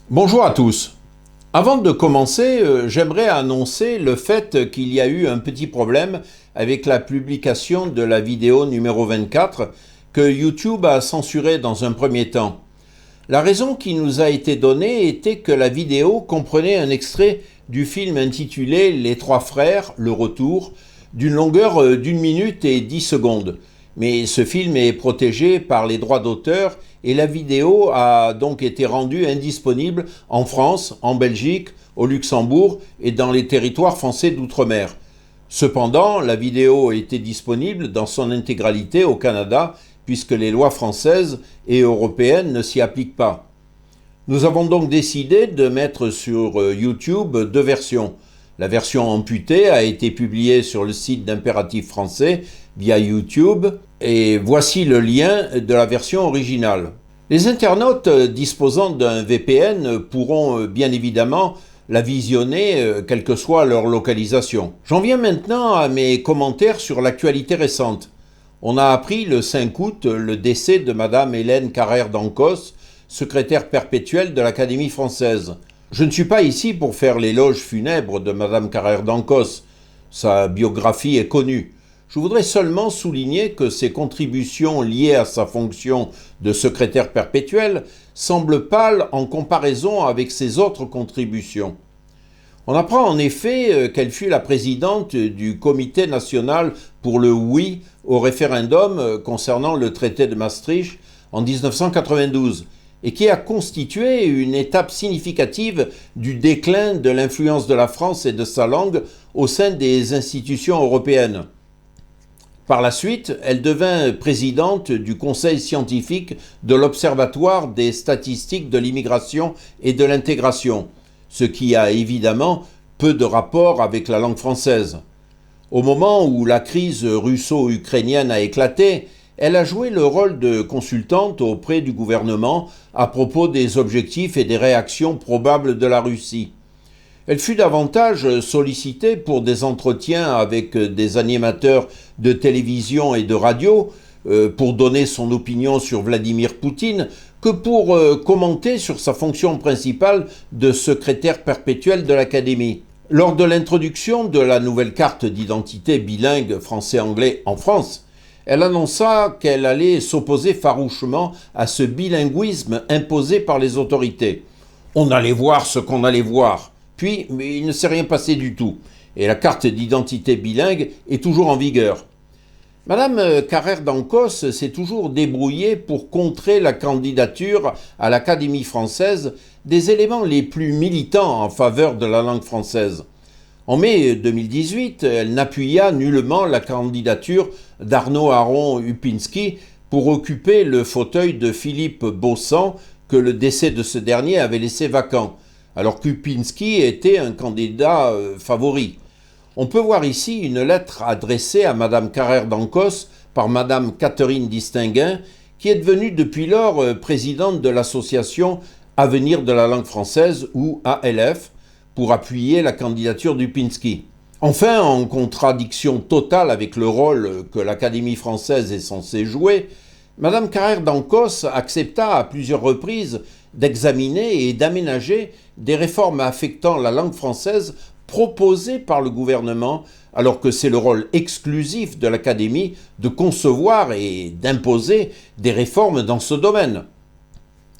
Bonjour à tous. Avant de commencer, j'aimerais annoncer le fait qu'il y a eu un petit problème avec la publication de la vidéo numéro 24 que YouTube a censurée dans un premier temps. La raison qui nous a été donnée était que la vidéo comprenait un extrait du film intitulé Les Trois Frères, le retour, d'une longueur d'1 minute et 10 secondes. Mais ce film est protégé par les droits d'auteur et la vidéo a donc été rendue indisponible en France, en Belgique, au Luxembourg et dans les territoires français d'outre-mer. Cependant, la vidéo était disponible dans son intégralité au Canada puisque les lois françaises et européennes ne s'y appliquent pas. Nous avons donc décidé de mettre sur YouTube 2 versions. La version amputée a été publiée sur le site d'Impératif Français via YouTube et voici le lien de la version originale. Les internautes disposant d'un VPN pourront bien évidemment la visionner quelle que soit leur localisation. J'en viens maintenant à mes commentaires sur l'actualité récente. On a appris le 5 août le décès de Madame Hélène Carrère d'Ancos, secrétaire perpétuelle de l'Académie française. Je ne suis pas ici pour faire l'éloge funèbre de Madame Carrère d'Ancos. Sa biographie est connue. Je voudrais seulement souligner que ses contributions liées à sa fonction de secrétaire perpétuelle semblent pâles en comparaison avec ses autres contributions. On apprend en effet qu'elle fut la présidente du Comité national pour le oui au référendum concernant le traité de Maastricht en 1992 et qui a constitué une étape significative du déclin de l'influence de la France et de sa langue au sein des institutions européennes. Par la suite, elle devint présidente du Conseil scientifique de l'Observatoire des statistiques de l'immigration et de l'intégration, ce qui a évidemment peu de rapport avec la langue française. Au moment où la crise russo-ukrainienne a éclaté, elle a joué le rôle de consultante auprès du gouvernement à propos des objectifs et des réactions probables de la Russie. Elle fut davantage sollicitée pour des entretiens avec des animateurs de télévision et de radio pour donner son opinion sur Vladimir Poutine que pour commenter sur sa fonction principale de secrétaire perpétuelle de l'Académie. Lors de l'introduction de la nouvelle carte d'identité bilingue français-anglais en France, elle annonça qu'elle allait s'opposer farouchement à ce bilinguisme imposé par les autorités. On allait voir ce qu'on allait voir. Puis, il ne s'est rien passé du tout, et la carte d'identité bilingue est toujours en vigueur. Madame Carrère d'Ancos s'est toujours débrouillée pour contrer la candidature à l'Académie française des éléments les plus militants en faveur de la langue française. En mai 2018, elle n'appuya nullement la candidature d'Arnaud Aron Upinski pour occuper le fauteuil de Philippe Beaussan que le décès de ce dernier avait laissé vacant, alors qu'Upinski était un candidat favori. On peut voir ici une lettre adressée à Madame Carrère d'Ancos par Madame Catherine Distinguin, qui est devenue depuis lors présidente de l'association Avenir de la langue française, ou ALF, pour appuyer la candidature d'Upinski. Enfin, en contradiction totale avec le rôle que l'Académie française est censée jouer, Madame Carrère d'Ancos accepta à plusieurs reprises d'examiner et d'aménager des réformes affectant la langue française proposées par le gouvernement, alors que c'est le rôle exclusif de l'Académie de concevoir et d'imposer des réformes dans ce domaine.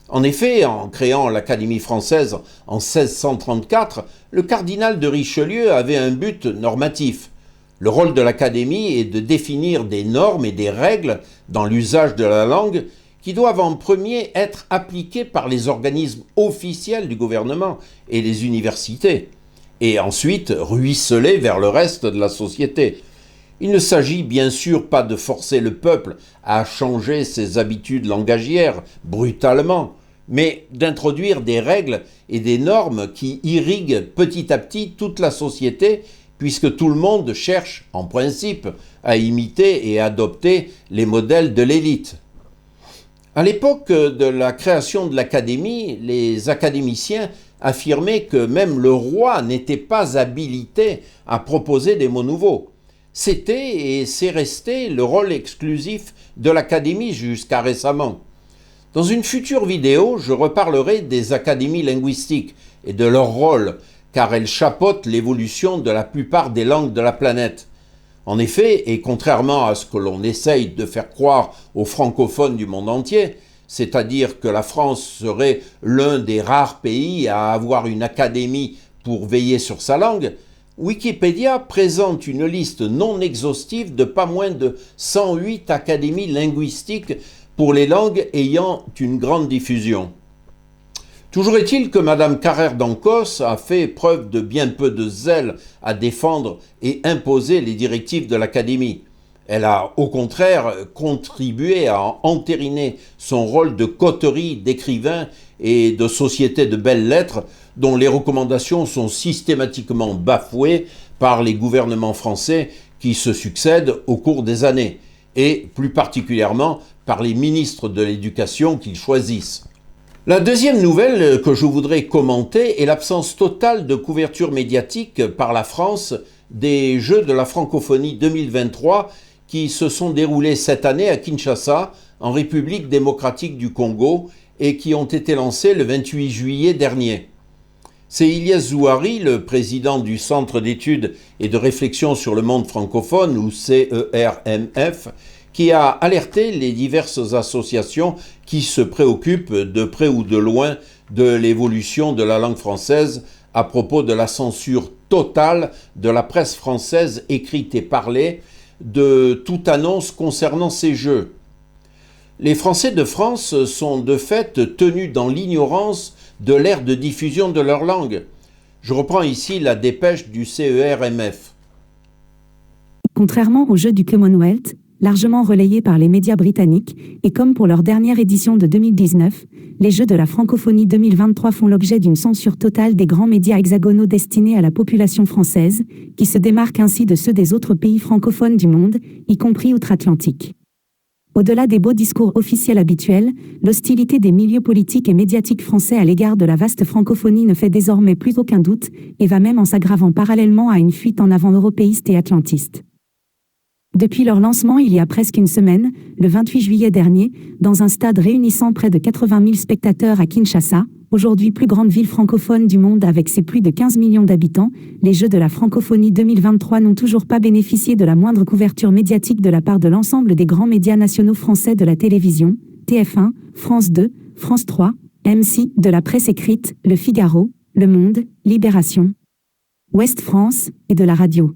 En effet, en créant l'Académie française en 1634, le cardinal de Richelieu avait un but normatif. Le rôle de l'Académie est de définir des normes et des règles dans l'usage de la langue qui doivent en premier être appliquées par les organismes officiels du gouvernement et les universités, et ensuite ruisseler vers le reste de la société. Il ne s'agit bien sûr pas de forcer le peuple à changer ses habitudes langagières brutalement, mais d'introduire des règles et des normes qui irriguent petit à petit toute la société, puisque tout le monde cherche, en principe, à imiter et adopter les modèles de l'élite. À l'époque de la création de l'Académie, les académiciens affirmaient que même le roi n'était pas habilité à proposer des mots nouveaux. C'était et c'est resté le rôle exclusif de l'Académie jusqu'à récemment. Dans une future vidéo, je reparlerai des académies linguistiques et de leur rôle, car elles chapeautent l'évolution de la plupart des langues de la planète. En effet, et contrairement à ce que l'on essaye de faire croire aux francophones du monde entier, c'est-à-dire que la France serait l'un des rares pays à avoir une académie pour veiller sur sa langue, Wikipédia présente une liste non exhaustive de pas moins de 108 académies linguistiques pour les langues ayant une grande diffusion. Toujours est-il que Mme Carrère d'Ancos a fait preuve de bien peu de zèle à défendre et imposer les directives de l'Académie. Elle a au contraire contribué à entériner son rôle de coterie d'écrivains et de société de belles lettres dont les recommandations sont systématiquement bafouées par les gouvernements français qui se succèdent au cours des années, et plus particulièrement par les ministres de l'Éducation qu'ils choisissent. La deuxième nouvelle que je voudrais commenter est l'absence totale de couverture médiatique par la France des Jeux de la francophonie 2023 qui se sont déroulés cette année à Kinshasa, en République démocratique du Congo, et qui ont été lancés le 28 juillet dernier. C'est Ilyes Zouari, le président du Centre d'études et de réflexion sur le monde francophone, ou CERMF, qui a alerté les diverses associations qui se préoccupent de près ou de loin de l'évolution de la langue française à propos de la censure totale de la presse française écrite et parlée, de toute annonce concernant ces Jeux. Les Français de France sont de fait tenus dans l'ignorance de l'ère de diffusion de leur langue. Je reprends ici la dépêche du CERMF. Contrairement aux Jeux du Commonwealth, largement relayés par les médias britanniques, et comme pour leur dernière édition de 2019, les Jeux de la francophonie 2023 font l'objet d'une censure totale des grands médias hexagonaux destinés à la population française, qui se démarquent ainsi de ceux des autres pays francophones du monde, y compris outre-Atlantique. Au-delà des beaux discours officiels habituels, l'hostilité des milieux politiques et médiatiques français à l'égard de la vaste francophonie ne fait désormais plus aucun doute, et va même en s'aggravant parallèlement à une fuite en avant européiste et atlantiste. Depuis leur lancement il y a presque une semaine, le 28 juillet dernier, dans un stade réunissant près de 80 000 spectateurs à Kinshasa, aujourd'hui plus grande ville francophone du monde avec ses plus de 15 millions d'habitants, les Jeux de la francophonie 2023 n'ont toujours pas bénéficié de la moindre couverture médiatique de la part de l'ensemble des grands médias nationaux français de la télévision, TF1, France 2, France 3, M6, de la presse écrite, Le Figaro, Le Monde, Libération, Ouest France, et de la radio.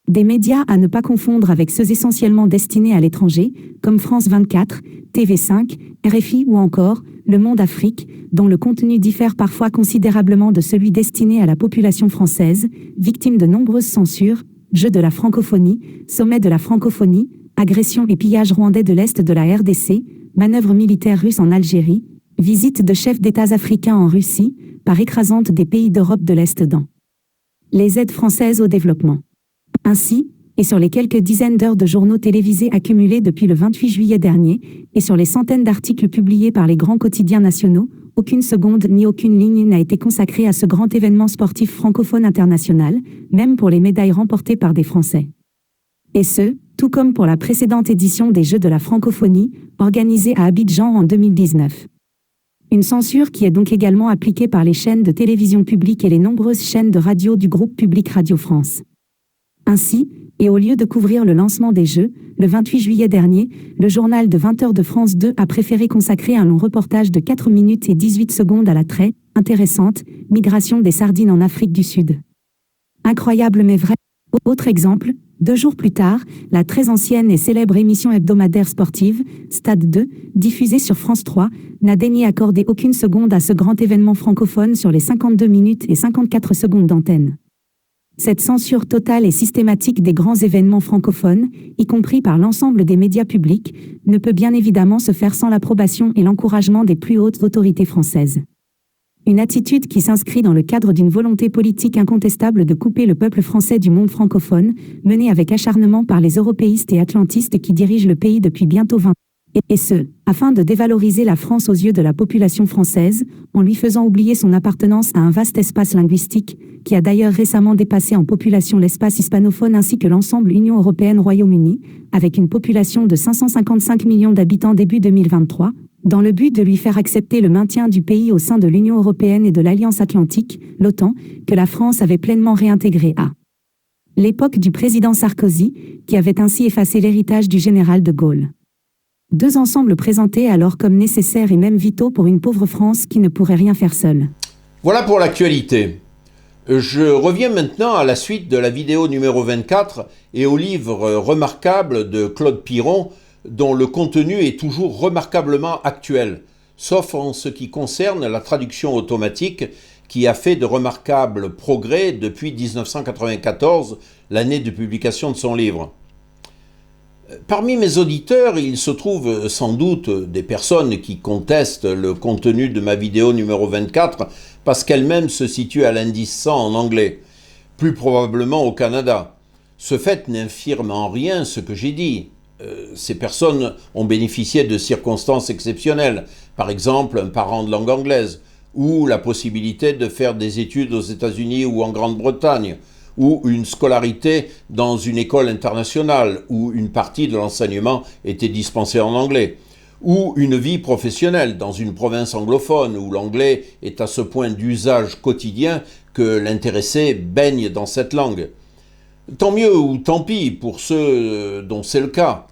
Des médias à ne pas confondre avec ceux essentiellement destinés à l'étranger, comme France 24, TV5, RFI ou encore Le Monde Afrique, dont le contenu diffère parfois considérablement de celui destiné à la population française, victime de nombreuses censures, Jeux de la francophonie, Sommet de la francophonie, agression et pillage rwandais de l'Est de la RDC, manœuvres militaires russes en Algérie, visite de chefs d'État africains en Russie, part écrasante des pays d'Europe de l'Est dans les aides françaises au développement. Ainsi, et sur les quelques dizaines d'heures de journaux télévisés accumulés depuis le 28 juillet dernier, et sur les centaines d'articles publiés par les grands quotidiens nationaux, aucune seconde ni aucune ligne n'a été consacrée à ce grand événement sportif francophone international, même pour les médailles remportées par des Français. Et ce, tout comme pour la précédente édition des Jeux de la francophonie, organisée à Abidjan en 2019. Une censure qui est donc également appliquée par les chaînes de télévision publiques et les nombreuses chaînes de radio du groupe public Radio France. Ainsi, et au lieu de couvrir le lancement des Jeux, le 28 juillet dernier, le journal de 20h de France 2 a préféré consacrer un long reportage de 4 minutes et 18 secondes à la très intéressante migration des sardines en Afrique du Sud. Incroyable mais vrai. Autre exemple, 2 jours plus tard, la très ancienne et célèbre émission hebdomadaire sportive, Stade 2, diffusée sur France 3, n'a daigné accorder aucune seconde à ce grand événement francophone sur les 52 minutes et 54 secondes d'antenne. Cette censure totale et systématique des grands événements francophones, y compris par l'ensemble des médias publics, ne peut bien évidemment se faire sans l'approbation et l'encouragement des plus hautes autorités françaises. Une attitude qui s'inscrit dans le cadre d'une volonté politique incontestable de couper le peuple français du monde francophone, menée avec acharnement par les européistes et atlantistes qui dirigent le pays depuis bientôt 20 ans. Et ce, afin de dévaloriser la France aux yeux de la population française, en lui faisant oublier son appartenance à un vaste espace linguistique, qui a d'ailleurs récemment dépassé en population l'espace hispanophone ainsi que l'ensemble Union européenne Royaume-Uni, avec une population de 555 millions d'habitants début 2023, dans le but de lui faire accepter le maintien du pays au sein de l'Union européenne et de l'Alliance Atlantique, l'OTAN, que la France avait pleinement réintégré à l'époque du président Sarkozy, qui avait ainsi effacé l'héritage du général de Gaulle. Deux ensembles présentés alors comme nécessaires et même vitaux pour une pauvre France qui ne pourrait rien faire seule. Voilà pour l'actualité. Je reviens maintenant à la suite de la vidéo numéro 24 et au livre remarquable de Claude Piron, dont le contenu est toujours remarquablement actuel, sauf en ce qui concerne la traduction automatique qui a fait de remarquables progrès depuis 1994, l'année de publication de son livre. Parmi mes auditeurs, il se trouve sans doute des personnes qui contestent le contenu de ma vidéo numéro 24 parce qu'elle-même se situe à l'indice 100 en anglais, plus probablement au Canada. Ce fait n'infirme en rien ce que j'ai dit. Ces personnes ont bénéficié de circonstances exceptionnelles, par exemple un parent de langue anglaise, ou la possibilité de faire des études aux États-Unis ou en Grande-Bretagne, ou une scolarité dans une école internationale où une partie de l'enseignement était dispensée en anglais, ou une vie professionnelle dans une province anglophone où l'anglais est à ce point d'usage quotidien que l'intéressé baigne dans cette langue. Tant mieux ou tant pis pour ceux dont c'est le cas,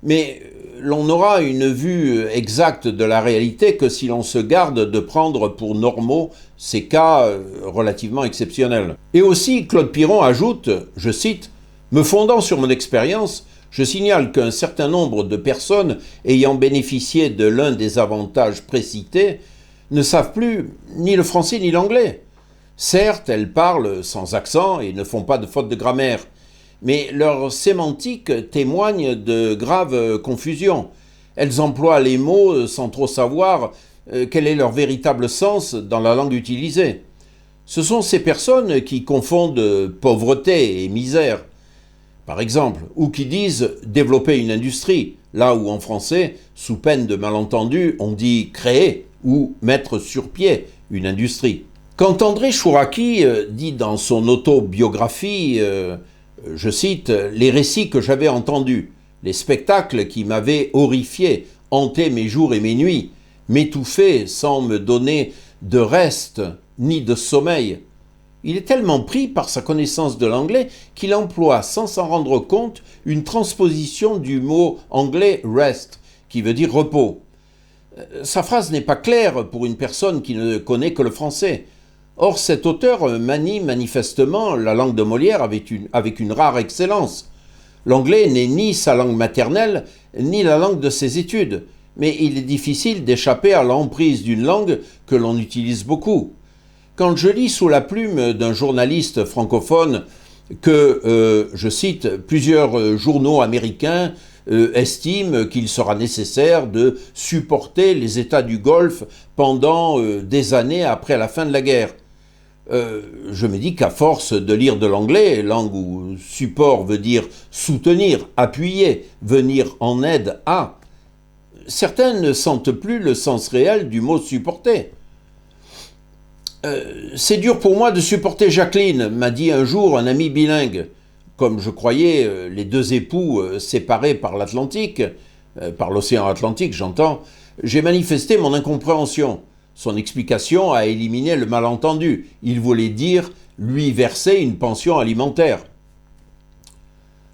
mais l'on n'aura une vue exacte de la réalité que si l'on se garde de prendre pour normaux ces cas relativement exceptionnels. Et aussi, Claude Piron ajoute, je cite, « Me fondant sur mon expérience, je signale qu'un certain nombre de personnes ayant bénéficié de l'un des avantages précités ne savent plus ni le français ni l'anglais. Certes, elles parlent sans accent et ne font pas de faute de grammaire, mais leur sémantique témoigne de graves confusions. Elles emploient les mots sans trop savoir quel est leur véritable sens dans la langue utilisée. Ce sont ces personnes qui confondent pauvreté et misère, par exemple, ou qui disent « développer une industrie », là où en français, sous peine de malentendu, on dit « créer » ou « mettre sur pied une industrie ». Quand André Chouraki dit dans son autobiographie je cite, « Les récits que j'avais entendus, les spectacles qui m'avaient horrifié, hanté mes jours et mes nuits, m'étouffaient sans me donner de reste ni de sommeil. » Il est tellement pris par sa connaissance de l'anglais qu'il emploie, sans s'en rendre compte, une transposition du mot anglais « rest », qui veut dire « repos ». Sa phrase n'est pas claire pour une personne qui ne connaît que le français. Or, cet auteur manie manifestement la langue de Molière avec une rare excellence. L'anglais n'est ni sa langue maternelle, ni la langue de ses études, mais il est difficile d'échapper à l'emprise d'une langue que l'on utilise beaucoup. Quand je lis sous la plume d'un journaliste francophone que, je cite, « plusieurs journaux américains estiment qu'il sera nécessaire de supporter les États du Golfe pendant des années après la fin de la guerre », je me dis qu'à force de lire de l'anglais, langue où support veut dire soutenir, appuyer, venir en aide à, certains ne sentent plus le sens réel du mot supporter. C'est dur pour moi de supporter Jacqueline, m'a dit un jour un ami bilingue. Comme je croyais les deux époux séparés par l'Atlantique, par l'océan Atlantique j'entends, j'ai manifesté mon incompréhension. Son explication a éliminé le malentendu. Il voulait dire lui verser une pension alimentaire.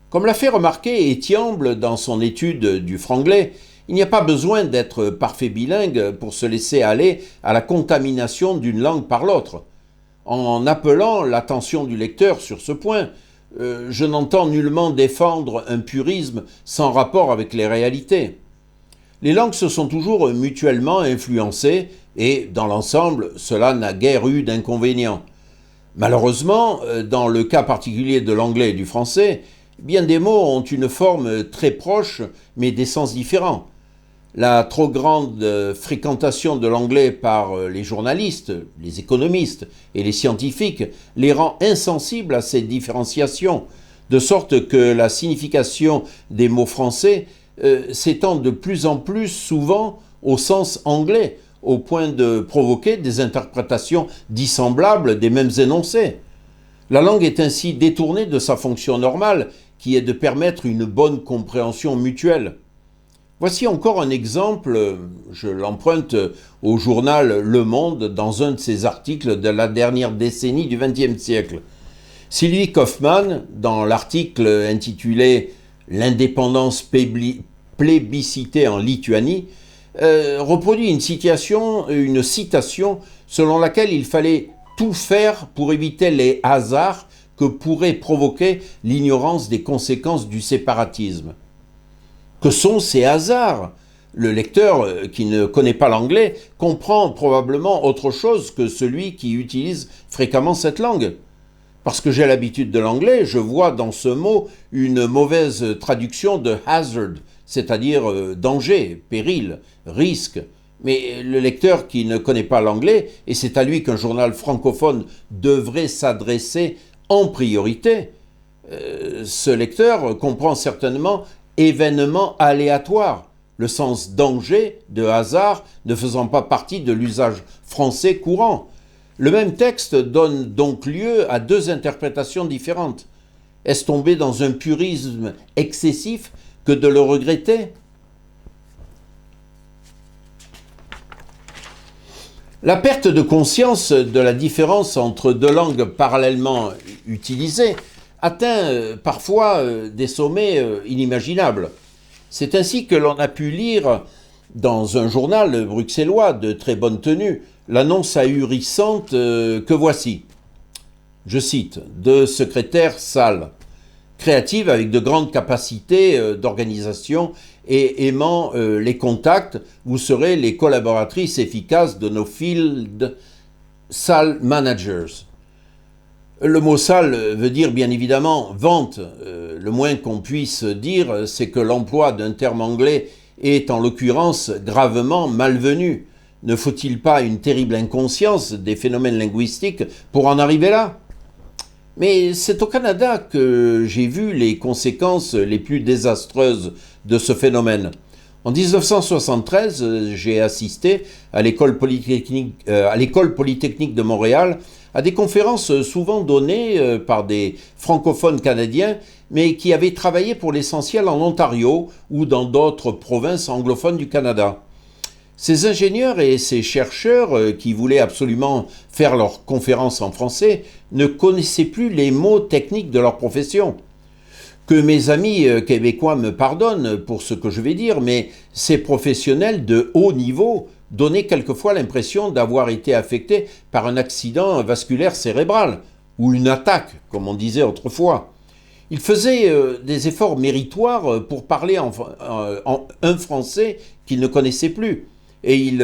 Comme l'a fait remarquer Etiamble dans son étude du franglais, il n'y a pas besoin d'être parfait bilingue pour se laisser aller à la contamination d'une langue par l'autre. En appelant l'attention du lecteur sur ce point, je n'entends nullement défendre un purisme sans rapport avec les réalités. Les langues se sont toujours mutuellement influencées et, dans l'ensemble, cela n'a guère eu d'inconvénients. Malheureusement, dans le cas particulier de l'anglais et du français, bien des mots ont une forme très proche mais des sens différents. La trop grande fréquentation de l'anglais par les journalistes, les économistes et les scientifiques les rend insensibles à ces différenciations, de sorte que la signification des mots français s'étend de plus en plus souvent au sens anglais, au point de provoquer des interprétations dissemblables des mêmes énoncés. La langue est ainsi détournée de sa fonction normale, qui est de permettre une bonne compréhension mutuelle. Voici encore un exemple, je l'emprunte au journal Le Monde dans un de ses articles de la dernière décennie du XXe siècle. Sylvie Kaufmann, dans l'article intitulé « L'indépendance plébiscitée en Lituanie », reproduit une citation selon laquelle il fallait tout faire pour éviter les hasards que pourrait provoquer l'ignorance des conséquences du séparatisme. Que sont ces hasards ? Le lecteur qui ne connaît pas l'anglais comprend probablement autre chose que celui qui utilise fréquemment cette langue. Parce que j'ai l'habitude de l'anglais, je vois dans ce mot une mauvaise traduction de hazard, c'est-à-dire danger, péril, risque. Mais le lecteur qui ne connaît pas l'anglais, et c'est à lui qu'un journal francophone devrait s'adresser en priorité, ce lecteur comprend certainement événement aléatoire, le sens danger, de hasard, ne faisant pas partie de l'usage français courant. Le même texte donne donc lieu à deux interprétations différentes. Est-ce tomber dans un purisme excessif que de le regretter ? La perte de conscience de la différence entre deux langues parallèlement utilisées atteint parfois des sommets inimaginables. C'est ainsi que l'on a pu lire dans un journal bruxellois de très bonne tenue l'annonce ahurissante que voici. Je cite, « Deux secrétaires salles, créatives avec de grandes capacités d'organisation et aimant les contacts, vous serez les collaboratrices efficaces de nos field sales managers. » Le mot « salle » veut dire bien évidemment « vente ». Le moins qu'on puisse dire, c'est que l'emploi d'un terme anglais est en l'occurrence gravement malvenu. Ne faut-il pas une terrible inconscience des phénomènes linguistiques pour en arriver là ? Mais c'est au Canada que j'ai vu les conséquences les plus désastreuses de ce phénomène. En 1973, j'ai assisté à l'École polytechnique de Montréal à des conférences souvent données par des francophones canadiens, mais qui avaient travaillé pour l'essentiel en Ontario ou dans d'autres provinces anglophones du Canada. Ces ingénieurs et ces chercheurs qui voulaient absolument faire leurs conférences en français ne connaissaient plus les mots techniques de leur profession. Que mes amis québécois me pardonnent pour ce que je vais dire, mais ces professionnels de haut niveau donnaient quelquefois l'impression d'avoir été affectés par un accident vasculaire cérébral, ou une attaque, comme on disait autrefois. Ils faisaient des efforts méritoires pour parler en un français qu'ils ne connaissaient plus. Et ils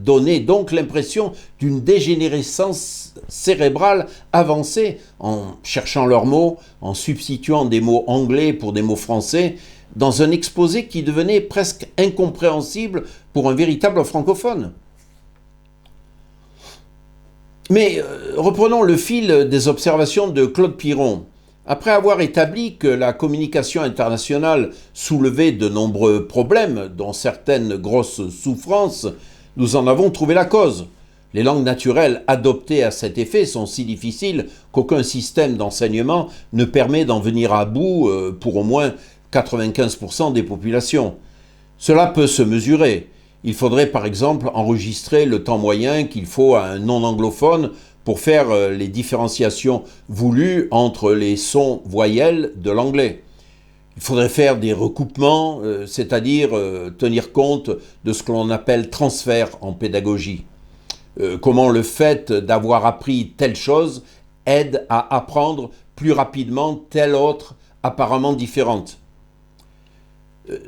donnaient donc l'impression d'une dégénérescence cérébrale avancée en cherchant leurs mots, en substituant des mots anglais pour des mots français, dans un exposé qui devenait presque incompréhensible pour un véritable francophone. Mais reprenons le fil des observations de Claude Piron. Après avoir établi que la communication internationale soulevait de nombreux problèmes, dont certaines grosses souffrances, nous en avons trouvé la cause. Les langues naturelles adoptées à cet effet sont si difficiles qu'aucun système d'enseignement ne permet d'en venir à bout pour au moins 95% des populations. Cela peut se mesurer. Il faudrait par exemple enregistrer le temps moyen qu'il faut à un non-anglophone pour faire les différenciations voulues entre les sons voyelles de l'anglais. Il faudrait faire des recoupements, c'est-à-dire tenir compte de ce que l'on appelle transfert en pédagogie. Comment le fait d'avoir appris telle chose aide à apprendre plus rapidement telle autre apparemment différente.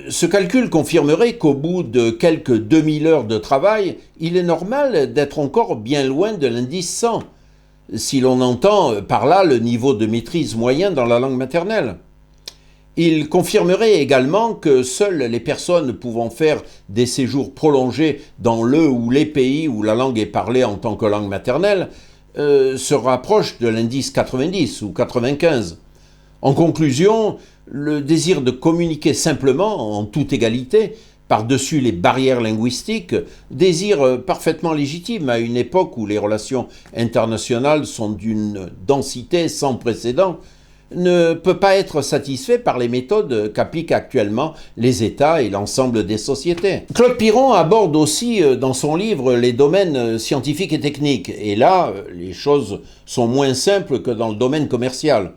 Ce calcul confirmerait qu'au bout de quelques 2000 heures de travail, il est normal d'être encore bien loin de l'indice 100, si l'on entend par là le niveau de maîtrise moyen dans la langue maternelle. Il confirmerait également que seules les personnes pouvant faire des séjours prolongés dans le ou les pays où la langue est parlée en tant que langue maternelle se rapprochent de l'indice 90 ou 95. En conclusion, le désir de communiquer simplement, en toute égalité, par-dessus les barrières linguistiques, désir parfaitement légitime à une époque où les relations internationales sont d'une densité sans précédent, ne peut pas être satisfait par les méthodes qu'appliquent actuellement les États et l'ensemble des sociétés. Claude Piron aborde aussi dans son livre les domaines scientifiques et techniques. Et là, les choses sont moins simples que dans le domaine commercial.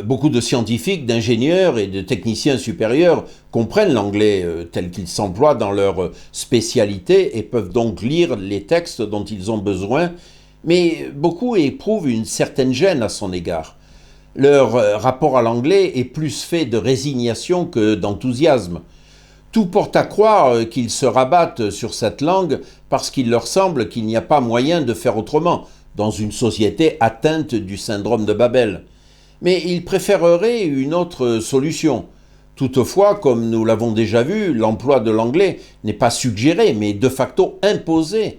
Beaucoup de scientifiques, d'ingénieurs et de techniciens supérieurs comprennent l'anglais tel qu'il s'emploie dans leur spécialité et peuvent donc lire les textes dont ils ont besoin, mais beaucoup éprouvent une certaine gêne à son égard. Leur rapport à l'anglais est plus fait de résignation que d'enthousiasme. Tout porte à croire qu'ils se rabattent sur cette langue parce qu'il leur semble qu'il n'y a pas moyen de faire autrement dans une société atteinte du syndrome de Babel. Mais ils préféreraient une autre solution. Toutefois, comme nous l'avons déjà vu, l'emploi de l'anglais n'est pas suggéré, mais de facto imposé.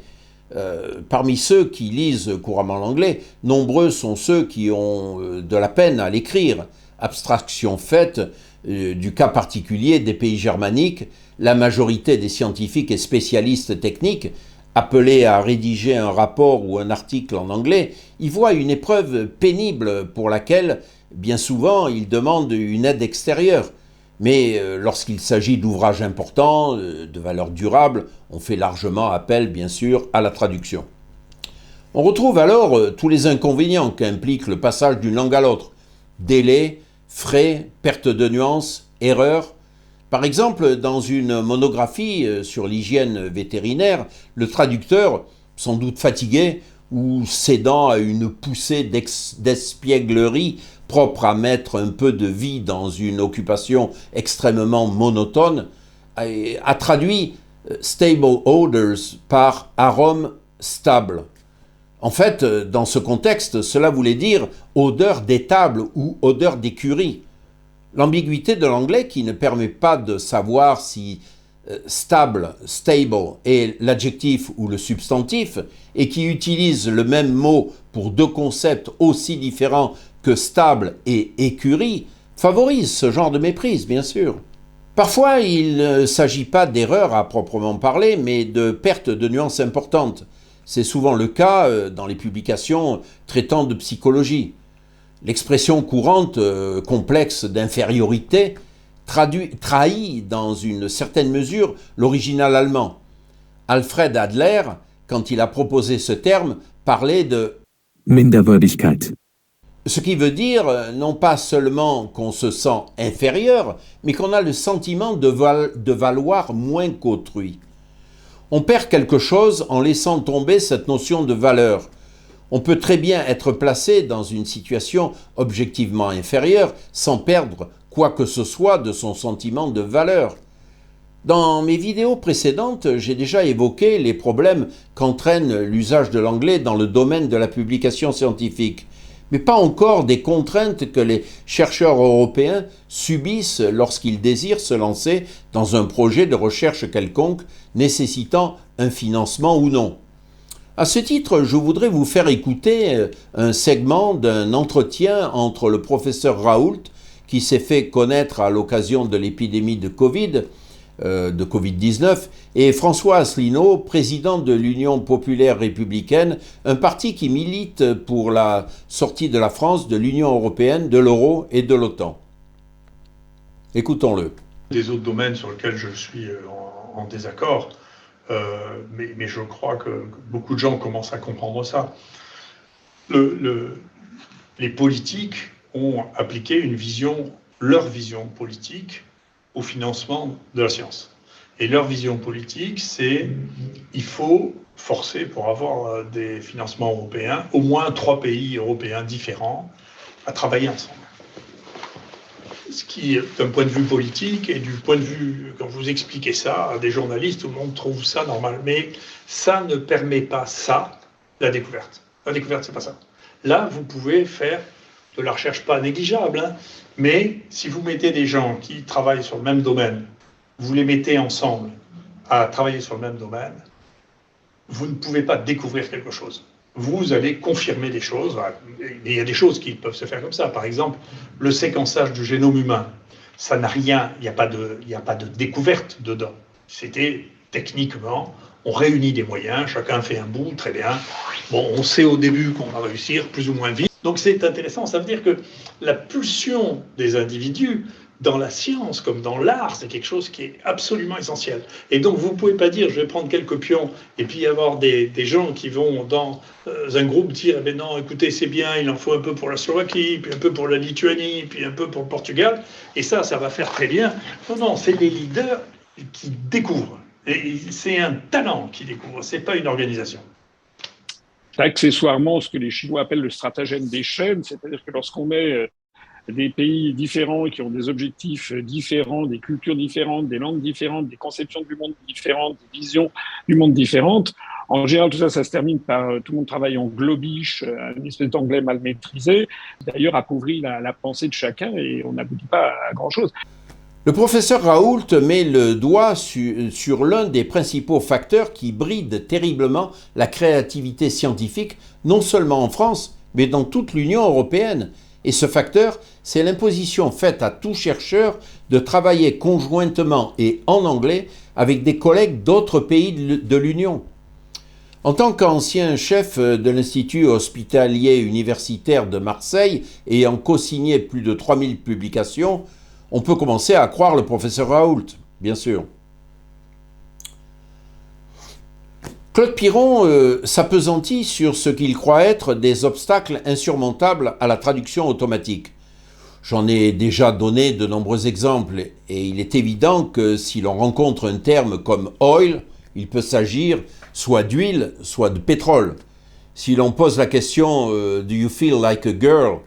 Parmi ceux qui lisent couramment l'anglais, nombreux sont ceux qui ont de la peine à l'écrire. Abstraction faite du cas particulier des pays germaniques, la majorité des scientifiques et spécialistes techniques appelés à rédiger un rapport ou un article en anglais, y voient une épreuve pénible pour laquelle, bien souvent, ils demandent une aide extérieure. Mais lorsqu'il s'agit d'ouvrages importants, de valeur durable, on fait largement appel, bien sûr, à la traduction. On retrouve alors tous les inconvénients qu'implique le passage d'une langue à l'autre. Délai, frais, perte de nuances, erreurs. Par exemple, dans une monographie sur l'hygiène vétérinaire, le traducteur, sans doute fatigué ou cédant à une poussée d'espièglerie propre à mettre un peu de vie dans une occupation extrêmement monotone, a traduit « stable odors » par « arôme stable ». En fait, dans ce contexte, cela voulait dire « odeur d'étable » ou « odeur d'écurie ». L'ambiguïté de l'anglais qui ne permet pas de savoir si stable est l'adjectif ou le substantif et qui utilise le même mot pour deux concepts aussi différents que stable et écurie favorise ce genre de méprise, bien sûr. Parfois, il ne s'agit pas d'erreur à proprement parler, mais de perte de nuances importantes. C'est souvent le cas dans les publications traitant de psychologie. L'expression courante complexe d'infériorité trahit dans une certaine mesure l'original allemand. Alfred Adler, quand il a proposé ce terme, parlait de Minderwertigkeit. Ce qui veut dire non pas seulement qu'on se sent inférieur, mais qu'on a le sentiment de valoir moins qu'autrui. On perd quelque chose en laissant tomber cette notion de valeur. On peut très bien être placé dans une situation objectivement inférieure sans perdre quoi que ce soit de son sentiment de valeur. Dans mes vidéos précédentes, j'ai déjà évoqué les problèmes qu'entraîne l'usage de l'anglais dans le domaine de la publication scientifique, mais pas encore des contraintes que les chercheurs européens subissent lorsqu'ils désirent se lancer dans un projet de recherche quelconque nécessitant un financement ou non. À ce titre, je voudrais vous faire écouter un segment d'un entretien entre le professeur Raoult, qui s'est fait connaître à l'occasion de l'épidémie de Covid-19, et François Asselineau, président de l'Union populaire républicaine, un parti qui milite pour la sortie de la France de l'Union européenne, de l'euro et de l'OTAN. Écoutons-le. Des autres domaines sur lesquels je suis en désaccord, mais je crois que beaucoup de gens commencent à comprendre ça. Les politiques ont appliqué leur vision politique au financement de la science. Et leur vision politique, c'est il faut forcer pour avoir des financements européens, au moins 3 pays européens différents, à travailler ensemble. Ce qui, d'un point de vue politique et du point de vue, quand vous expliquez ça à des journalistes, tout le monde trouve ça normal. Mais ça ne permet pas ça, la découverte. La découverte, c'est pas ça. Là, vous pouvez faire de la recherche pas négligeable, mais si vous mettez des gens qui travaillent sur le même domaine, vous les mettez ensemble à travailler sur le même domaine, vous ne pouvez pas découvrir quelque chose. Vous allez confirmer des choses. Il y a des choses qui peuvent se faire comme ça. Par exemple, le séquençage du génome humain, ça n'a rien, il n'y a pas de découverte dedans. C'était techniquement, on réunit des moyens, chacun fait un bout, très bien. Bon, on sait au début qu'on va réussir plus ou moins vite. Donc c'est intéressant, ça veut dire que la pulsion des individus dans la science comme dans l'art, c'est quelque chose qui est absolument essentiel. Et donc vous ne pouvez pas dire je vais prendre quelques pions et puis avoir des gens qui vont dans un groupe dire eh ben non, écoutez, c'est bien, il en faut un peu pour la Slovaquie, puis un peu pour la Lituanie, puis un peu pour le Portugal, et ça va faire très bien. Non, non, c'est les leaders qui découvrent. Et c'est un talent qui découvre, c'est pas une organisation. Accessoirement, ce que les Chinois appellent le stratagème des chaînes, c'est-à-dire que lorsqu'on met des pays différents qui ont des objectifs différents, des cultures différentes, des langues différentes, des conceptions du monde différentes, des visions du monde différentes. En général, tout ça, ça se termine par tout le monde travaille en globish, une espèce d'anglais mal maîtrisé. D'ailleurs, appauvrit la pensée de chacun et on n'aboutit pas à grand-chose. Le professeur Raoult met le doigt sur l'un des principaux facteurs qui bride terriblement la créativité scientifique, non seulement en France, mais dans toute l'Union européenne. Et ce facteur, c'est l'imposition faite à tout chercheur de travailler conjointement et en anglais avec des collègues d'autres pays de l'Union. En tant qu'ancien chef de l'Institut hospitalier universitaire de Marseille, ayant co-signé plus de 3000 publications, on peut commencer à croire le professeur Raoult, bien sûr. Claude Piron s'appesantit sur ce qu'il croit être des obstacles insurmontables à la traduction automatique. J'en ai déjà donné de nombreux exemples et il est évident que si l'on rencontre un terme comme « oil », il peut s'agir soit d'huile, soit de pétrole. Si l'on pose la question « Do you feel like a girl ?»,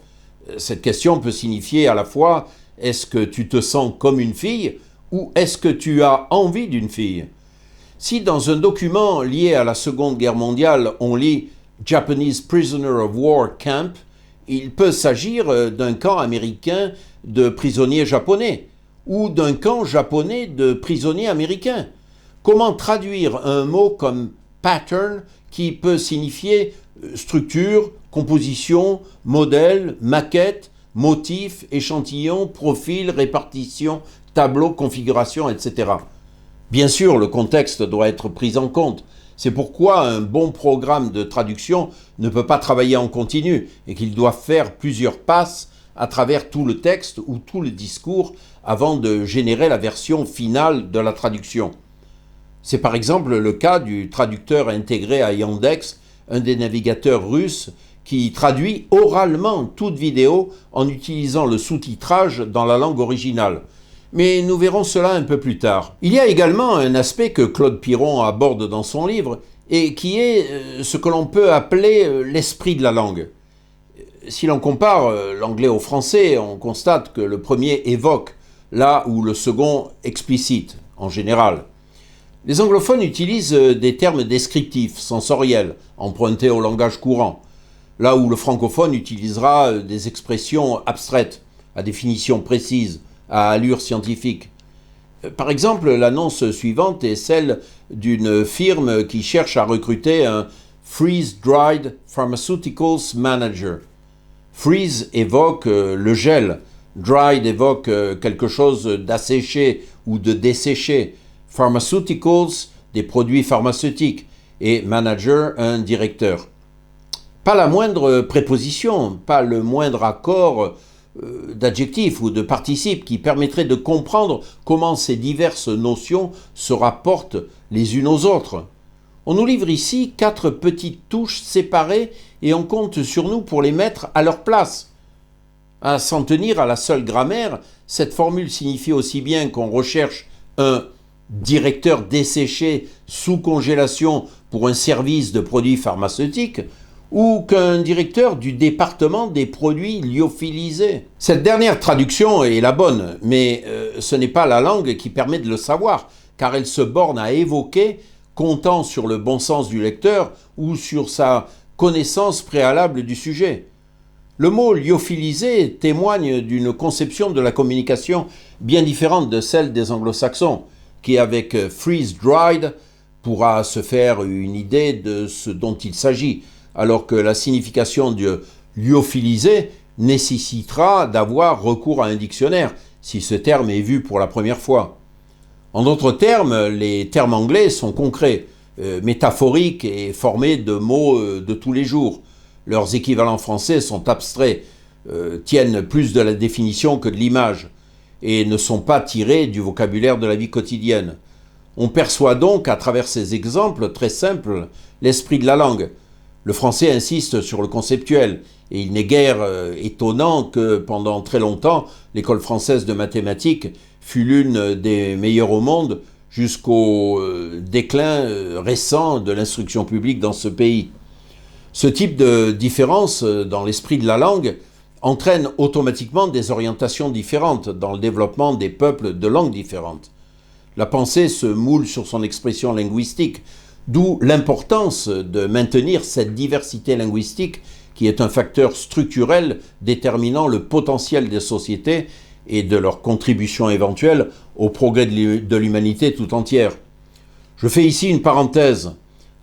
cette question peut signifier à la fois « Est-ce que tu te sens comme une fille ?» ou « Est-ce que tu as envie d'une fille ?» Si dans un document lié à la Seconde Guerre mondiale, on lit « Japanese Prisoner of War Camp », il peut s'agir d'un camp américain de prisonniers japonais ou d'un camp japonais de prisonniers américains. Comment traduire un mot comme « pattern » qui peut signifier structure, composition, modèle, maquette, motif, échantillon, profil, répartition, tableau, configuration, etc. Bien sûr, le contexte doit être pris en compte. C'est pourquoi un bon programme de traduction ne peut pas travailler en continu et qu'il doit faire plusieurs passes à travers tout le texte ou tout le discours avant de générer la version finale de la traduction. C'est par exemple le cas du traducteur intégré à Yandex, un des navigateurs russes qui traduit oralement toute vidéo en utilisant le sous-titrage dans la langue originale. Mais nous verrons cela un peu plus tard. Il y a également un aspect que Claude Piron aborde dans son livre et qui est ce que l'on peut appeler l'esprit de la langue. Si l'on compare l'anglais au français, on constate que le premier évoque, là où le second explicite, en général. Les anglophones utilisent des termes descriptifs, sensoriels, empruntés au langage courant, là où le francophone utilisera des expressions abstraites, à définition précise, à allure scientifique. Par exemple, l'annonce suivante est celle d'une firme qui cherche à recruter un Freeze-Dried Pharmaceuticals Manager. Freeze évoque le gel, dried évoque quelque chose d'asséché ou de desséché, pharmaceuticals, des produits pharmaceutiques, et manager, un directeur. Pas la moindre préposition, pas le moindre accord d'adjectifs ou de participes qui permettraient de comprendre comment ces diverses notions se rapportent les unes aux autres. On nous livre ici 4 petites touches séparées et on compte sur nous pour les mettre à leur place. À s'en tenir à la seule grammaire, cette formule signifie aussi bien qu'on recherche un directeur desséché sous congélation pour un service de produits pharmaceutiques ou qu'un directeur du département des produits lyophilisés. Cette dernière traduction est la bonne, mais ce n'est pas la langue qui permet de le savoir, car elle se borne à évoquer, comptant sur le bon sens du lecteur ou sur sa connaissance préalable du sujet. Le mot lyophilisé témoigne d'une conception de la communication bien différente de celle des anglo-saxons, qui avec freeze-dried pourra se faire une idée de ce dont il s'agit, alors que la signification de lyophilisé nécessitera d'avoir recours à un dictionnaire, si ce terme est vu pour la première fois. En d'autres termes, les termes anglais sont concrets, métaphoriques et formés de mots de tous les jours. Leurs équivalents français sont abstraits, tiennent plus de la définition que de l'image, et ne sont pas tirés du vocabulaire de la vie quotidienne. On perçoit donc, à travers ces exemples très simples, l'esprit de la langue. Le français insiste sur le conceptuel, et il n'est guère étonnant que, pendant très longtemps, l'école française de mathématiques fut l'une des meilleures au monde, jusqu'au déclin récent de l'instruction publique dans ce pays. Ce type de différence dans l'esprit de la langue entraîne automatiquement des orientations différentes dans le développement des peuples de langues différentes. La pensée se moule sur son expression linguistique, d'où l'importance de maintenir cette diversité linguistique qui est un facteur structurel déterminant le potentiel des sociétés et de leur contribution éventuelle au progrès de l'humanité tout entière. Je fais ici une parenthèse.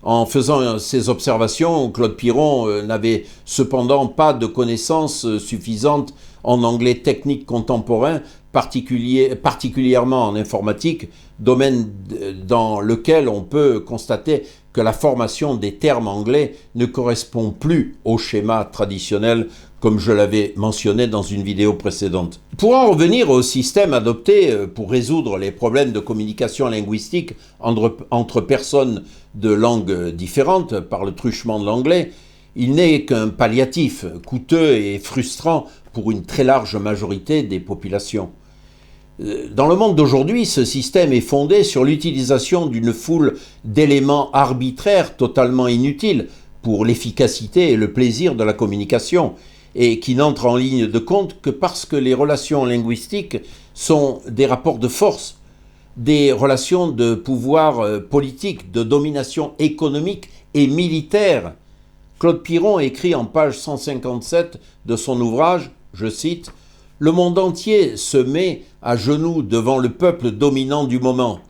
En faisant ces observations, Claude Piron n'avait cependant pas de connaissances suffisantes en anglais technique contemporain, particulièrement en informatique, domaine dans lequel on peut constater que la formation des termes anglais ne correspond plus au schéma traditionnel, comme je l'avais mentionné dans une vidéo précédente. Pour en revenir au système adopté pour résoudre les problèmes de communication linguistique entre personnes de langues différentes par le truchement de l'anglais, il n'est qu'un palliatif coûteux et frustrant pour une très large majorité des populations. Dans le monde d'aujourd'hui, ce système est fondé sur l'utilisation d'une foule d'éléments arbitraires totalement inutiles pour l'efficacité et le plaisir de la communication, et qui n'entrent en ligne de compte que parce que les relations linguistiques sont des rapports de force, des relations de pouvoir politique, de domination économique et militaire. Claude Piron écrit en page 157 de son ouvrage, je cite, « Le monde entier se met à genoux devant le peuple dominant du moment.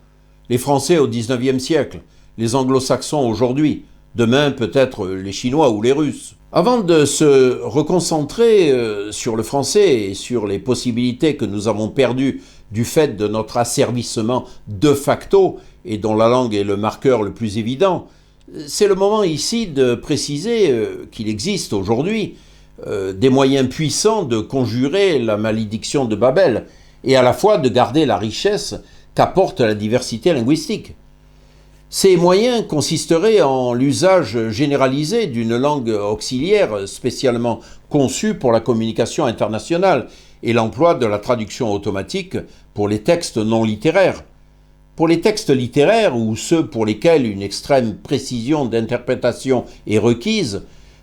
Les Français au XIXe siècle, les Anglo-Saxons aujourd'hui, demain peut-être les Chinois ou les Russes. » Avant de se reconcentrer sur le français et sur les possibilités que nous avons perdues du fait de notre asservissement de facto, et dont la langue est le marqueur le plus évident, c'est le moment ici de préciser qu'il existe aujourd'hui des moyens puissants de conjurer la malédiction de Babel et à la fois de garder la richesse qu'apporte la diversité linguistique. Ces moyens consisteraient en l'usage généralisé d'une langue auxiliaire spécialement conçue pour la communication internationale et l'emploi de la traduction automatique pour les textes non littéraires. Pour les textes littéraires ou ceux pour lesquels une extrême précision d'interprétation est requise,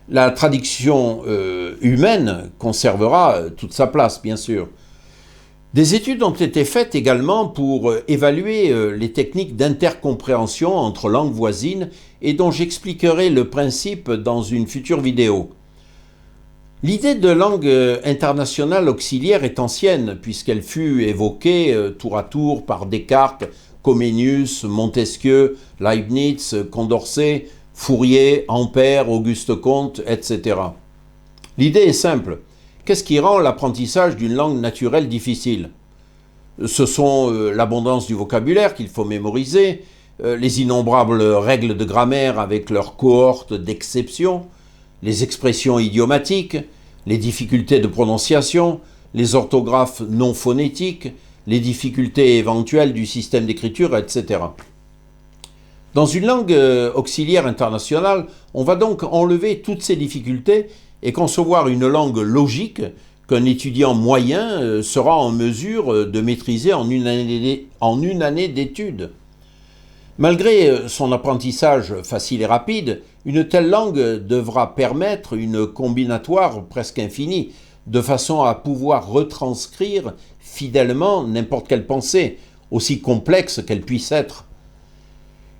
la traduction humaine conservera toute sa place, bien sûr. Des études ont été faites également pour évaluer les techniques d'intercompréhension entre langues voisines et dont j'expliquerai le principe dans une future vidéo. L'idée de langue internationale auxiliaire est ancienne puisqu'elle fut évoquée tour à tour par Descartes, Comenius, Montesquieu, Leibniz, Condorcet, Fourier, Ampère, Auguste Comte, etc. L'idée est simple. Qu'est-ce qui rend l'apprentissage d'une langue naturelle difficile? Ce sont l'abondance du vocabulaire qu'il faut mémoriser, les innombrables règles de grammaire avec leurs cohortes d'exceptions, les expressions idiomatiques, les difficultés de prononciation, les orthographes non phonétiques, les difficultés éventuelles du système d'écriture, etc. Dans une langue auxiliaire internationale, on va donc enlever toutes ces difficultés et concevoir une langue logique qu'un étudiant moyen sera en mesure de maîtriser en une année d'études. Malgré son apprentissage facile et rapide, une telle langue devra permettre une combinatoire presque infinie, de façon à pouvoir retranscrire fidèlement n'importe quelle pensée, aussi complexe qu'elle puisse être.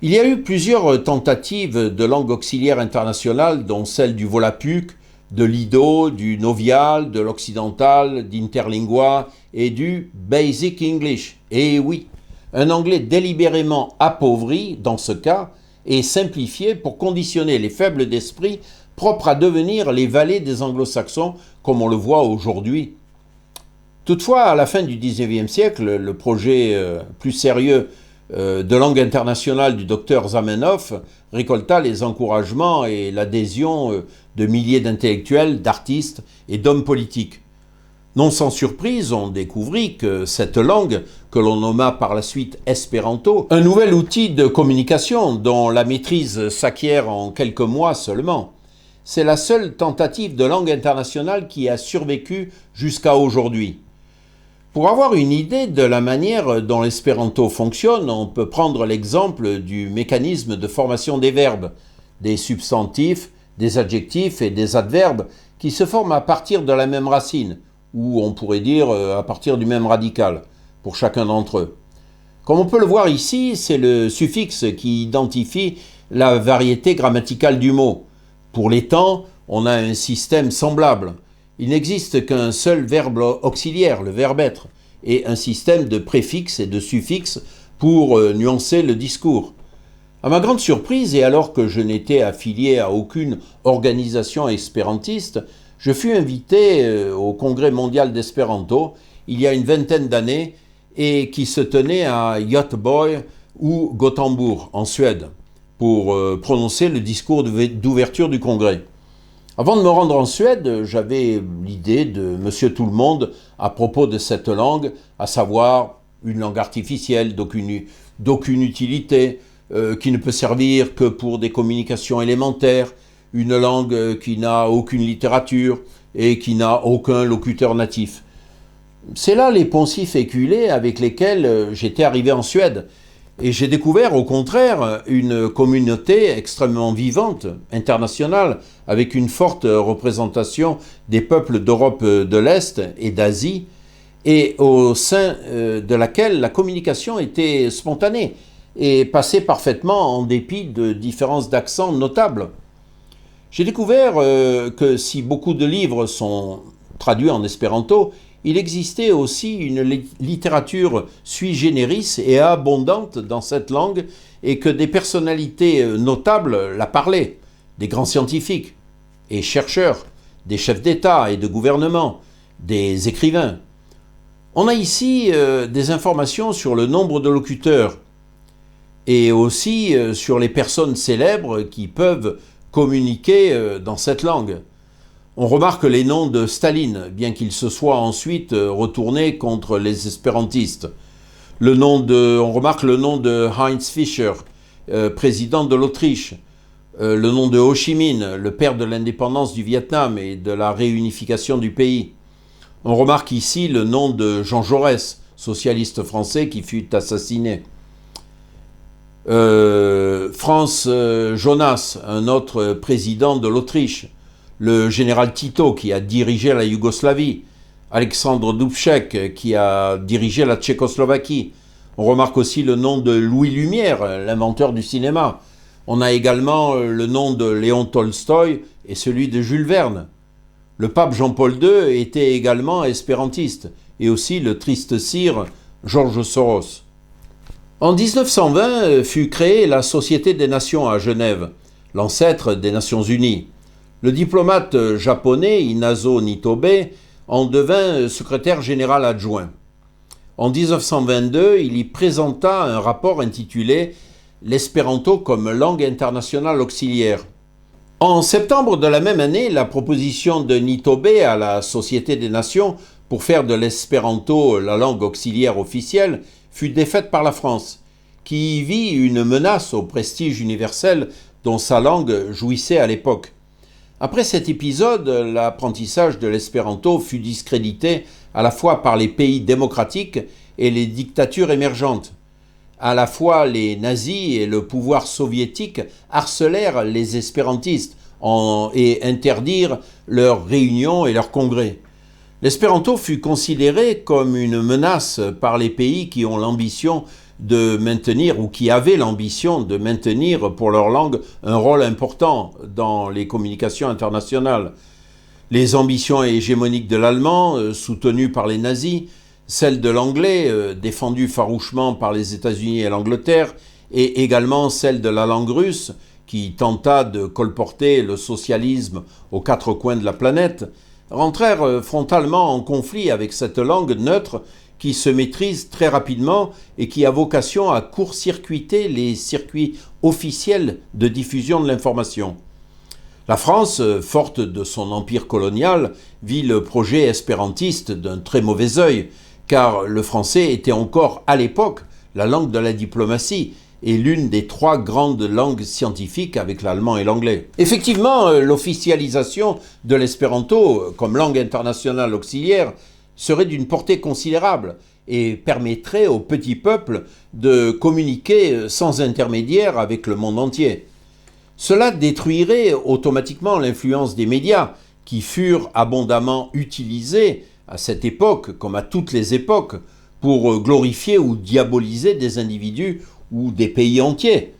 Il y a eu plusieurs tentatives de langue auxiliaire internationale, dont celle du Volapük, de l'Ido, du Novial, de l'Occidental, d'Interlingua et du Basic English. Et oui, un anglais délibérément appauvri, dans ce cas, et simplifié pour conditionner les faibles d'esprit propres à devenir les valets des anglo-saxons, comme on le voit aujourd'hui. Toutefois, à la fin du XIXe siècle, le projet plus sérieux de langue internationale du docteur Zamenhof récolta les encouragements et l'adhésion de milliers d'intellectuels, d'artistes et d'hommes politiques. Non sans surprise, on découvrit que cette langue, que l'on nomma par la suite Espéranto, un nouvel outil de communication dont la maîtrise s'acquiert en quelques mois seulement, c'est la seule tentative de langue internationale qui a survécu jusqu'à aujourd'hui. Pour avoir une idée de la manière dont l'espéranto fonctionne, on peut prendre l'exemple du mécanisme de formation des verbes, des substantifs, des adjectifs et des adverbes qui se forment à partir de la même racine, ou on pourrait dire à partir du même radical, pour chacun d'entre eux. Comme on peut le voir ici, c'est le suffixe qui identifie la variété grammaticale du mot. Pour les temps, on a un système semblable. Il n'existe qu'un seul verbe auxiliaire, le verbe être, et un système de préfixes et de suffixes pour nuancer le discours. À ma grande surprise, et alors que je n'étais affilié à aucune organisation espérantiste, je fus invité au Congrès mondial d'espéranto il y a une vingtaine d'années et qui se tenait à Göteborg ou Gothenburg en Suède pour prononcer le discours d'ouverture du congrès. Avant de me rendre en Suède, j'avais l'idée de Monsieur Tout-le-Monde à propos de cette langue, à savoir une langue artificielle d'aucune utilité, qui ne peut servir que pour des communications élémentaires, une langue qui n'a aucune littérature et qui n'a aucun locuteur natif. C'est là les poncifs éculés avec lesquels j'étais arrivé en Suède. Et j'ai découvert au contraire une communauté extrêmement vivante, internationale, avec une forte représentation des peuples d'Europe de l'Est et d'Asie, et au sein de laquelle la communication était spontanée et passait parfaitement en dépit de différences d'accent notables. J'ai découvert que si beaucoup de livres sont traduits en espéranto, il existait aussi une littérature sui generis et abondante dans cette langue et que des personnalités notables la parlaient, des grands scientifiques et chercheurs, des chefs d'État et de gouvernement, des écrivains. On a ici des informations sur le nombre de locuteurs et aussi sur les personnes célèbres qui peuvent communiquer dans cette langue. On remarque les noms de Staline, bien qu'il se soit ensuite retourné contre les espérantistes. On remarque le nom de Heinz Fischer, président de l'Autriche. Le nom de Ho Chi Minh, le père de l'indépendance du Vietnam et de la réunification du pays. On remarque ici le nom de Jean Jaurès, socialiste français qui fut assassiné. Franz Jonas, un autre président de l'Autriche. Le général Tito qui a dirigé la Yougoslavie, Alexandre Dubček qui a dirigé la Tchécoslovaquie. On remarque aussi le nom de Louis Lumière, l'inventeur du cinéma. On a également le nom de Léon Tolstoï et celui de Jules Verne. Le pape Jean-Paul II était également espérantiste, et aussi le triste sire Georges Soros. En 1920 fut créée la Société des Nations à Genève, l'ancêtre des Nations Unies. Le diplomate japonais Inazo Nitobe en devint secrétaire général adjoint. En 1922, il y présenta un rapport intitulé « L'espéranto comme langue internationale auxiliaire ». En septembre de la même année, la proposition de Nitobe à la Société des Nations pour faire de l'espéranto la langue auxiliaire officielle fut défaite par la France, qui y vit une menace au prestige universel dont sa langue jouissait à l'époque. Après cet épisode, l'apprentissage de l'espéranto fut discrédité à la fois par les pays démocratiques et les dictatures émergentes. À la fois les nazis et le pouvoir soviétique harcelèrent les espérantistes et interdirent leurs réunions et leurs congrès. L'espéranto fut considéré comme une menace par les pays qui ont l'ambition de maintenir ou qui avaient l'ambition de maintenir pour leur langue un rôle important dans les communications internationales. Les ambitions hégémoniques de l'allemand, soutenues par les nazis, celles de l'anglais, défendues farouchement par les États-Unis et l'Angleterre, et également celles de la langue russe, qui tenta de colporter le socialisme aux quatre coins de la planète, rentrèrent frontalement en conflit avec cette langue neutre qui se maîtrise très rapidement et qui a vocation à court-circuiter les circuits officiels de diffusion de l'information. La France, forte de son empire colonial, vit le projet espérantiste d'un très mauvais œil, car le français était encore à l'époque la langue de la diplomatie et l'une des 3 grandes langues scientifiques avec l'allemand et l'anglais. Effectivement, l'officialisation de l'espéranto comme langue internationale auxiliaire serait d'une portée considérable et permettrait au petit peuple de communiquer sans intermédiaire avec le monde entier. Cela détruirait automatiquement l'influence des médias qui furent abondamment utilisés à cette époque, comme à toutes les époques, pour glorifier ou diaboliser des individus ou des pays entiers.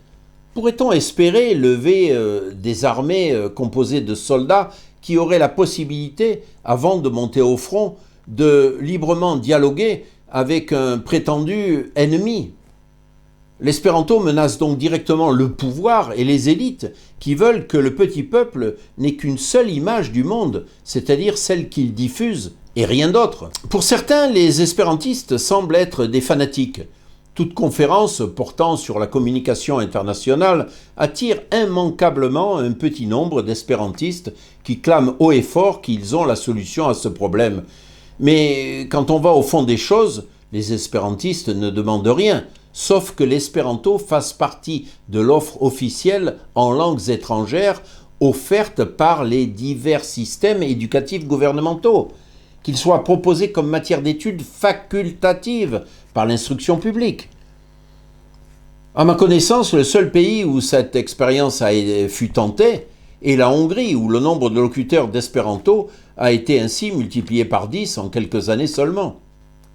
Pourrait-on espérer lever des armées composées de soldats qui auraient la possibilité, avant de monter au front, de librement dialoguer avec un prétendu ennemi? L'espéranto menace donc directement le pouvoir et les élites qui veulent que le petit peuple n'ait qu'une seule image du monde, c'est-à-dire celle qu'il diffuse et rien d'autre. Pour certains, les espérantistes semblent être des fanatiques. Toute conférence portant sur la communication internationale attire immanquablement un petit nombre d'espérantistes qui clament haut et fort qu'ils ont la solution à ce problème. Mais quand on va au fond des choses, les espérantistes ne demandent rien, sauf que l'espéranto fasse partie de l'offre officielle en langues étrangères offerte par les divers systèmes éducatifs gouvernementaux, qu'il soit proposé comme matière d'études facultative par l'instruction publique. À ma connaissance, le seul pays où cette expérience fut tentée est la Hongrie, où le nombre de locuteurs d'espéranto a été ainsi multiplié par 10 en quelques années seulement.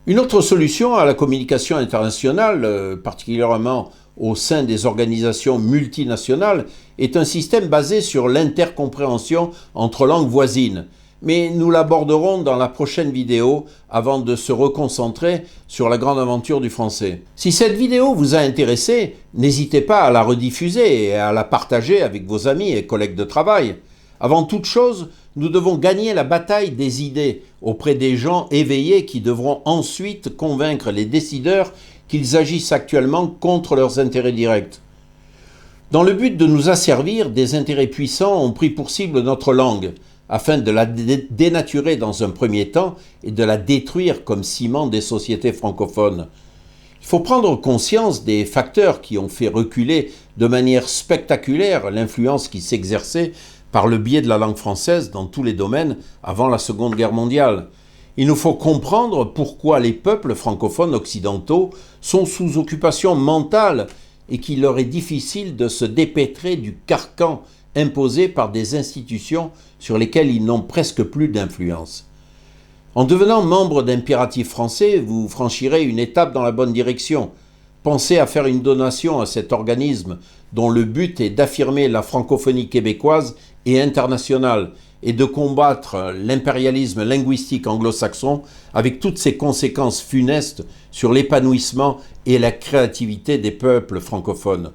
Une autre solution à la communication internationale, particulièrement au sein des organisations multinationales, est un système basé sur l'intercompréhension entre langues voisines. Mais nous l'aborderons dans la prochaine vidéo avant de se reconcentrer sur la grande aventure du français. Si cette vidéo vous a intéressé, n'hésitez pas à la rediffuser et à la partager avec vos amis et collègues de travail. Avant toute chose, nous devons gagner la bataille des idées auprès des gens éveillés qui devront ensuite convaincre les décideurs qu'ils agissent actuellement contre leurs intérêts directs. Dans le but de nous asservir, des intérêts puissants ont pris pour cible notre langue, afin de la dénaturer dans un premier temps et de la détruire comme ciment des sociétés francophones. Il faut prendre conscience des facteurs qui ont fait reculer de manière spectaculaire l'influence qui s'exerçait par le biais de la langue française dans tous les domaines avant la Seconde Guerre mondiale. Il nous faut comprendre pourquoi les peuples francophones occidentaux sont sous occupation mentale et qu'il leur est difficile de se dépêtrer du carcan imposé par des institutions sur lesquelles ils n'ont presque plus d'influence. En devenant membre d'Impératif Français, vous franchirez une étape dans la bonne direction. Pensez à faire une donation à cet organisme dont le but est d'affirmer la francophonie québécoise et internationale et de combattre l'impérialisme linguistique anglo-saxon avec toutes ses conséquences funestes sur l'épanouissement et la créativité des peuples francophones.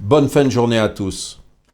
Bonne fin de journée à tous.